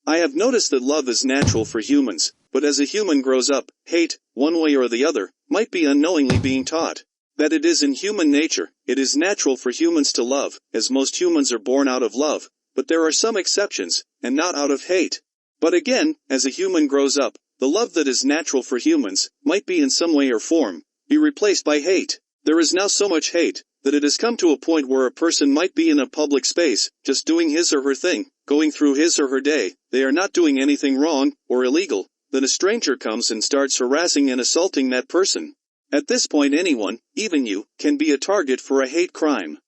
I have noticed that love is natural for humans, but as a human grows up, hate, one way or the other, might be unknowingly being taught. That it is in human nature, it is natural for humans to love, as most humans are born out of love, but there are some exceptions, and not out of hate. But again, as a human grows up, the love that is natural for humans, might be in some way or form, be replaced by hate. There is now so much hate, that it has come to a point where a person might be in a public space, just doing his or her thing, going through his or her day, they are not doing anything wrong, or illegal, then a stranger comes and starts harassing and assaulting that person. At this point anyone, even you, can be a target for a hate crime.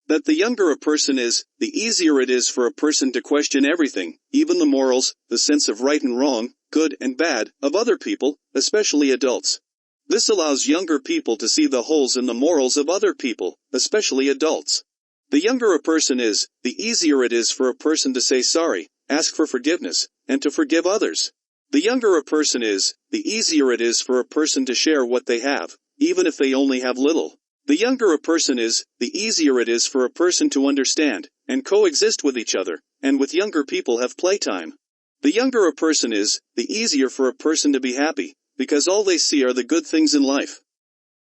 That the younger a person is, the easier it is for a person to question everything, even the morals, the sense of right and wrong, good and bad, of other people, especially adults. This allows younger people to see the holes in the morals of other people, especially adults. The younger a person is, the easier it is for a person to say sorry, ask for forgiveness, and to forgive others. The younger a person is, the easier it is for a person to share what they have, even if they only have little. The younger a person is, the easier it is for a person to understand, and coexist with each other, and with younger people have playtime. The younger a person is, the easier for a person to be happy, because all they see are the good things in life.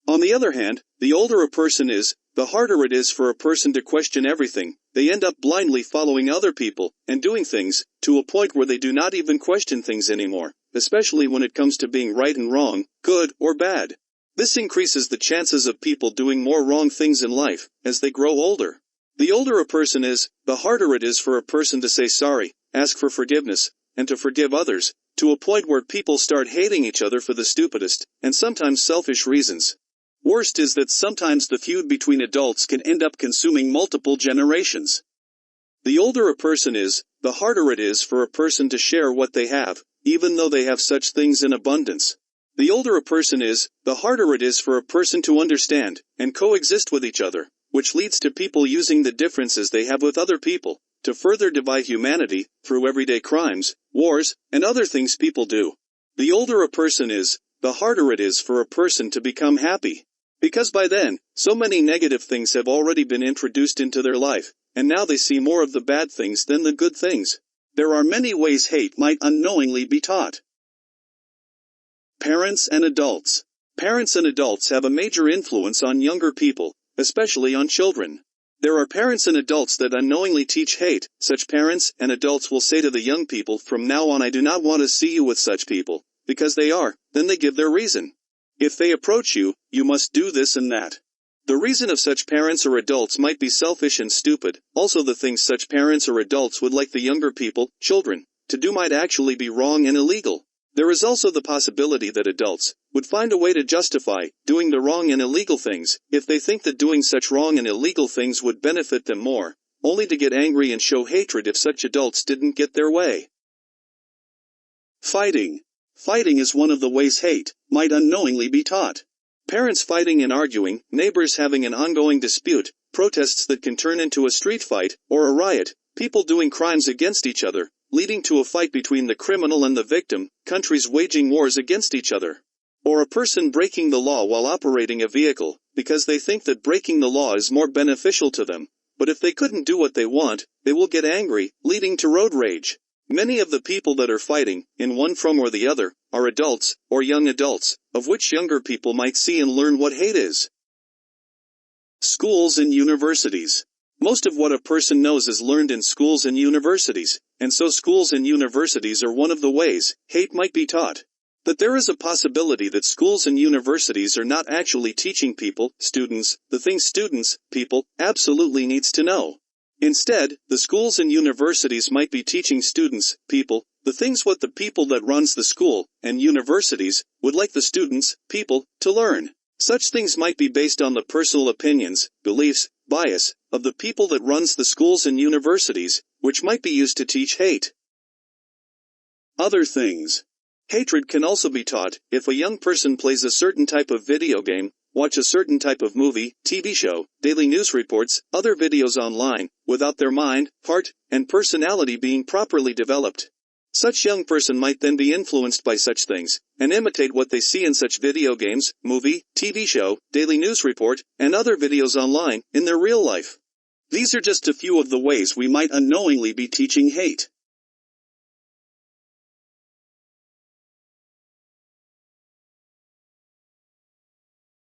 On the other hand, the older a person is, the harder it is for a person to question everything. They end up blindly following other people, and doing things, to a point where they do not even question things anymore, especially when it comes to being right and wrong, good or bad. This increases the chances of people doing more wrong things in life, as they grow older. The older a person is, the harder it is for a person to say sorry, ask for forgiveness, and to forgive others, to a point where people start hating each other for the stupidest, and sometimes selfish reasons. Worst is that sometimes the feud between adults can end up consuming multiple generations. The older a person is, the harder it is for a person to share what they have, even though they have such things in abundance. The older a person is, the harder it is for a person to understand, and coexist with each other, which leads to people using the differences they have with other people, to further divide humanity, through everyday crimes, wars, and other things people do. The older a person is, the harder it is for a person to become happy. Because by then, so many negative things have already been introduced into their life, and now they see more of the bad things than the good things. There are many ways hate might unknowingly be taught. Parents and adults. Parents and adults have a major influence on younger people, especially on children. There are parents and adults that unknowingly teach hate. Such parents and adults will say to the young people, "From now on I do not want to see you with such people," because they are, then they give their reason. If they approach you, you must do this and that. The reason of such parents or adults might be selfish and stupid. Also the things such parents or adults would like the younger people, children, to do might actually be wrong and illegal. There is also the possibility that adults would find a way to justify doing the wrong and illegal things, if they think that doing such wrong and illegal things would benefit them more, only to get angry and show hatred if such adults didn't get their way. Fighting. Fighting is one of the ways hate might unknowingly be taught. Parents fighting and arguing, neighbors having an ongoing dispute, protests that can turn into a street fight, or a riot, people doing crimes against each other, leading to a fight between the criminal and the victim, countries waging wars against each other. Or a person breaking the law while operating a vehicle, because they think that breaking the law is more beneficial to them, but if they couldn't do what they want, they will get angry, leading to road rage. Many of the people that are fighting, in one form or the other, are adults, or young adults, of which younger people might see and learn what hate is. Schools and universities. Most of what a person knows is learned in schools and universities, and so schools and universities are one of the ways hate might be taught. But there is a possibility that schools and universities are not actually teaching people, students, the things students, people, absolutely needs to know. Instead, the schools and universities might be teaching students, people, the things what the people that runs the school and universities would like the students, people, to learn. Such things might be based on the personal opinions, beliefs, bias, of the people that runs the schools and universities, which might be used to teach hate. Other things. Hatred can also be taught if a young person plays a certain type of video game, watch a certain type of movie, TV show, daily news reports, other videos online, without their mind, heart, and personality being properly developed. Such young person might then be influenced by such things, and imitate what they see in such video games, movie, TV show, daily news report, and other videos online, in their real life. These are just a few of the ways we might unknowingly be teaching hate.